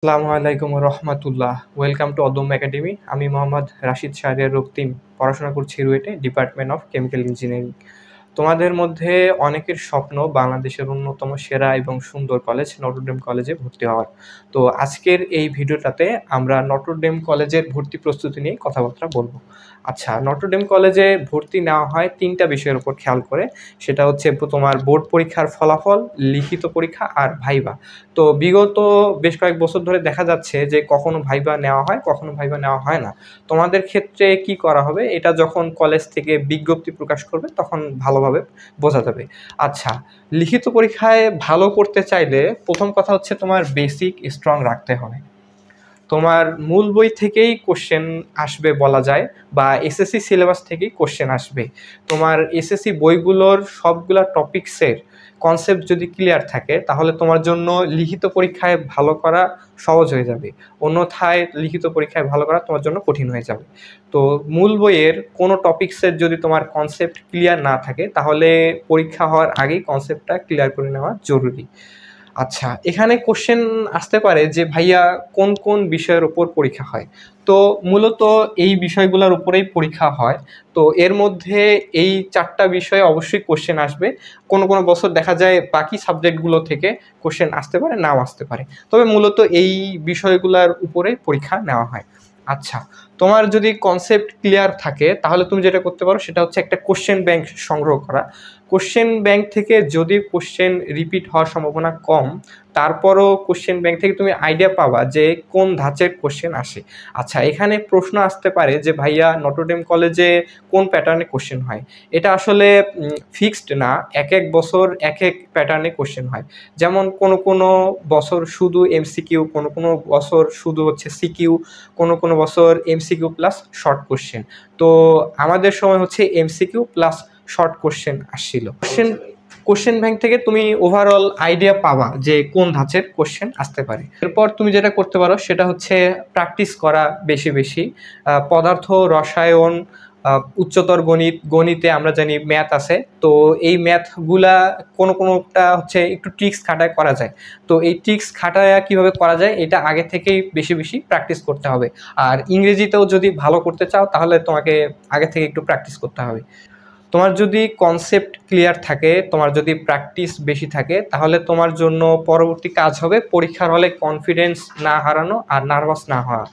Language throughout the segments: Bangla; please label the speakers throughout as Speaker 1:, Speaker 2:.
Speaker 1: আসসালামু আলাইকুম রহমতুল্লাহ। ওয়েলকাম টু অদম একাডেমি। আমি মোহাম্মদ রাশিদ শাহরিয়ার রক্তিম, পড়াশোনা করছি রুয়েটে, ডিপার্টমেন্ট অফ কেমিক্যাল ইঞ্জিনিয়ারিং। তোমাদের মধ্যে অনেকের স্বপ্ন বাংলাদেশের অন্যতম সেরা এবং সুন্দর কলেজ নটরডেম কলেজে ভর্তি হওয়ার। তো আজকের এই ভিডিওটাতে আমরা নটরডেম কলেজের ভর্তি প্রস্তুতি নিয়ে কথাবার্তা বলবো। আচ্ছা, নটরডেম কলেজে ভর্তি নেওয়া হয় তিনটা বিষয়ের উপর খেয়াল করে। সেটা হচ্ছে তোমার বোর্ড পরীক্ষার ফলাফল, লিখিত পরীক্ষা আর ভাইবা। তো বিগত বেশ কয়েক বছর ধরে দেখা যাচ্ছে যে কখনো ভাইবা নেওয়া হয়, কখনো ভাইবা নেওয়া হয় না। তোমাদের ক্ষেত্রে কি করা হবে, এটা যখন কলেজ থেকে বিজ্ঞপ্তি প্রকাশ করবে তখন ভালোভাবে বোঝা যাবে। আচ্ছা, লিখিত পরীক্ষায় ভালো করতে চাইলে প্রথম কথা হচ্ছে তোমার বেসিক স্ট্রং রাখতে হবে। তোমার মূল বই থেকেই কোশ্চেন আসবে বলা যায়, বা এসএসসি সিলেবাস থেকেই কোশ্চেন আসবে। তোমার এসএসসি বইগুলোর সবগুলা টপিকসের কনসেপ্ট যদি ক্লিয়ার থাকে তাহলে তোমার জন্য লিখিত পরীক্ষায় ভালো করা সহজ হয়ে যাবে, অন্যথায় লিখিত পরীক্ষায় ভালো করা তোমার জন্য কঠিন হয়ে যাবে। তো মূল বইয়ের কোনো টপিকসের যদি তোমার কনসেপ্ট ক্লিয়ার না থাকে তাহলে পরীক্ষা হওয়ার আগেই কনসেপ্টটা ক্লিয়ার করে নেওয়া জরুরি। আচ্ছা, এখানে কোশ্চেন আসতে পারে যে ভাইয়া কোন কোন বিষয়ের উপর পরীক্ষা হয়। তো মূলত এই বিষয়গুলোর উপরেই পরীক্ষা হয়। তো এর মধ্যে এই চারটা বিষয়ে অবশ্যই কোশ্চেন আসবে। কোনো কোনো বছর দেখা যায় বাকি সাবজেক্টগুলো থেকে কোশ্চেন আসতে পারে, নাও আসতে পারে, তবে মূলত এই বিষয়গুলোর উপরে পরীক্ষা নেওয়া হয়। আচ্ছা, তোমার যদি কনসেপ্ট ক্লিয়ার থাকে তাহলে তুমি যেটা করতে পারো সেটা হচ্ছে একটা কোশ্চেন ব্যাংক সংগ্রহ করা। কোশ্চেন ব্যাংক থেকে যদি কোশ্চেন রিপিট হওয়ার সম্ভাবনা কম, তারপরও কোশ্চেন ব্যাংক থেকে তুমি আইডিয়া পাবা যে কোন ধাঁচের কোশ্চেন আসে। আচ্ছা, এখানে প্রশ্ন আসতে পারে যে ভাইয়া নটরডেম কলেজে কোন প্যাটার্নে কোশ্চেন হয়। এটা আসলে ফিক্সড না, এক এক বছর এক এক প্যাটার্নে কোশ্চেন হয়। যেমন কোনো কোনো বছর শুধু এমসিকিউ, কোনো কোনো বছর শুধু হচ্ছে সিকিউ, কোনো কোনো বছর এমসিকিউ প্লাস শর্ট কোশ্চেন। তো আমাদের সময় হচ্ছে এমসিকিউ প্লাস শর্ট কোশ্চেন আসছিল। কোশ্চেন ব্যাংক থেকে তুমি ওভারঅল আইডিয়া পাবা যে কোন ধাঁচের কোশ্চেন আসতে পারে। এরপর তুমি যেটা করতে পারো সেটা হচ্ছে প্র্যাকটিস করা বেশি বেশি। পদার্থ, রসায়ন, উচ্চতর গণিত, গণিতে আমরা জানি ম্যাথ আছে। তো এই ম্যাথগুলা কোনো কোনোটা হচ্ছে একটু ট্রিক্স খাটায় করা যায়। তো এই ট্রিক্স খাটায় কিভাবে করা যায় এটা আগে থেকেই বেশি বেশি প্র্যাকটিস করতে হবে। আর ইংরেজিতেও যদি ভালো করতে চাও তাহলে তোমাকে আগে থেকে একটু প্র্যাকটিস করতে হবে। তোমার যদি কনসেপ্ট ক্লিয়ার থাকে, তোমার যদি প্র্যাকটিস বেশি থাকে, তাহলে তোমার জন্য পরবর্তী কাজ হবে পরীক্ষার হলে কনফিডেন্স না হারানো আর নার্ভাস না হওয়া।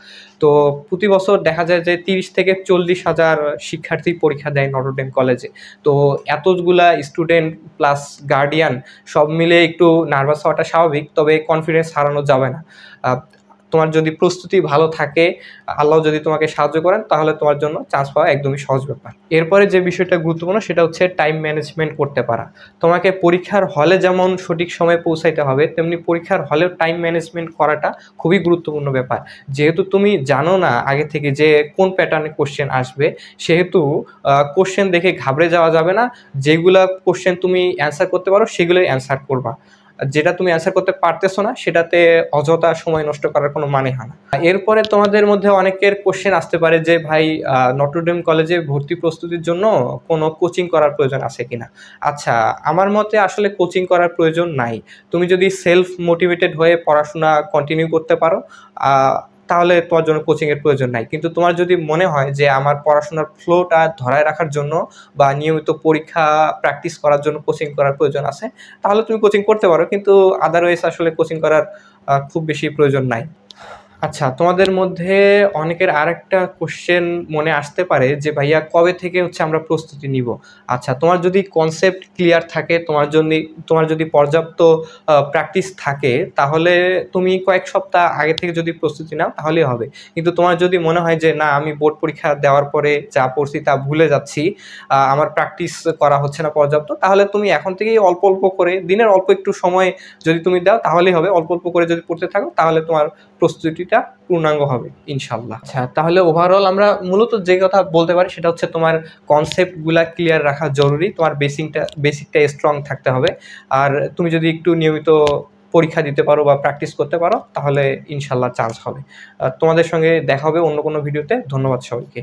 Speaker 1: তো প্রতি বছর দেখা যায় যে 30 থেকে 40 হাজার শিক্ষার্থী পরীক্ষা দেয় নটরডেম কলেজে। তো এতগুলা স্টুডেন্ট প্লাস গার্ডিয়ান সব মিলে একটু নার্ভাস হওয়াটা স্বাভাবিক, তবে কনফিডেন্স হারানো যাবে না। তোমার যদি প্রস্তুতি ভালো থাকে, আল্লাহ যদি তোমাকে সাহায্য করেন, তাহলে তোমার জন্য চান্স পাওয়া একদমই সহজ ব্যাপার। এরপরে যে বিষয়টা গুরুত্বপূর্ণ সেটা হচ্ছে টাইম ম্যানেজমেন্ট করতে পারা। তোমাকে পরীক্ষার হলে যেমন সঠিক সময়ে পৌঁছাইতে হবে, তেমনি পরীক্ষার হলেও টাইম ম্যানেজমেন্ট করাটা খুবই গুরুত্বপূর্ণ ব্যাপার। যেহেতু তুমি জানো না আগে থেকে যে কোন প্যাটার্নে কোশ্চেন আসবে, সেহেতু কোশ্চেন দেখে ঘাবড়ে যাওয়া যাবে না। যেগুলা কোশ্চেন তুমি অ্যান্সার করতে পারো সেগুলোই অ্যান্সার করবা। যেটা তুমি অ্যান্সার করতে পারতেছো না সেটাতে অযথা সময় নষ্ট করার কোনো মানে হয় না। এরপরে তোমাদের মধ্যে অনেকের কোশ্চেন আসতে পারে যে ভাই, নটরডেম কলেজে ভর্তি প্রস্তুতির জন্য কোনো কোচিং করার প্রয়োজন আছে কিনা। আচ্ছা, আমার মতে আসলে কোচিং করার প্রয়োজন নাই। তুমি যদি সেলফ মোটিভেটেড হয়ে পড়াশোনা কন্টিনিউ করতে পারো তাহলে তোমার জন্য কোচিংয়ের প্রয়োজন নাই। কিন্তু তোমার যদি মনে হয় যে আমার পড়াশোনার ফ্লোটা ধরায় রাখার জন্য বা নিয়মিত পরীক্ষা প্র্যাকটিস করার জন্য কোচিং করার প্রয়োজন আছে, তাহলে তুমি কোচিং করতে পারো, কিন্তু আদারওয়াইজ আসলে কোচিং করার খুব বেশি প্রয়োজন নাই। আচ্ছা, তোমাদের মধ্যে অনেকের আরেকটা কোশ্চেন মনে আসতে পারে যে ভাইয়া কবে থেকে হচ্ছে আমরা প্রস্তুতি নিব। আচ্ছা, তোমার যদি কনসেপ্ট ক্লিয়ার থাকে, তোমার যদি পর্যাপ্ত প্র্যাকটিস থাকে, তাহলে তুমি কয়েক সপ্তাহ আগে থেকে যদি প্রস্তুতি নাও তাহলেই হবে। কিন্তু তোমার যদি মনে হয় যে না, আমি বোর্ড পরীক্ষা দেওয়ার পরে যা পড়ছি তা ভুলে যাচ্ছি, আমার প্র্যাকটিস করা হচ্ছে না পর্যাপ্ত, তাহলে তুমি এখন থেকেই অল্প অল্প করে দিনের অল্প একটু সময় যদি তুমি দাও তাহলেই হবে। অল্প অল্প করে যদি পড়তে থাকো তাহলে তোমার প্রস্তুতিটা পূর্ণাঙ্গ হবে ইনশাল্লাহ। আচ্ছা, তাহলে ওভারঅল আমরা মূলত যে কথা বলতে পারি সেটা হচ্ছে তোমার কনসেপ্টগুলা ক্লিয়ার রাখা জরুরি, তোমার বেসিকটা স্ট্রং থাকতে হবে। আর তুমি যদি একটু নিয়মিত পরীক্ষা দিতে পারো বা প্র্যাকটিস করতে পারো তাহলে ইনশাল্লাহ চান্স হবে। তোমাদের সঙ্গে দেখা হবে অন্য কোনো ভিডিওতে। ধন্যবাদ সবাইকে।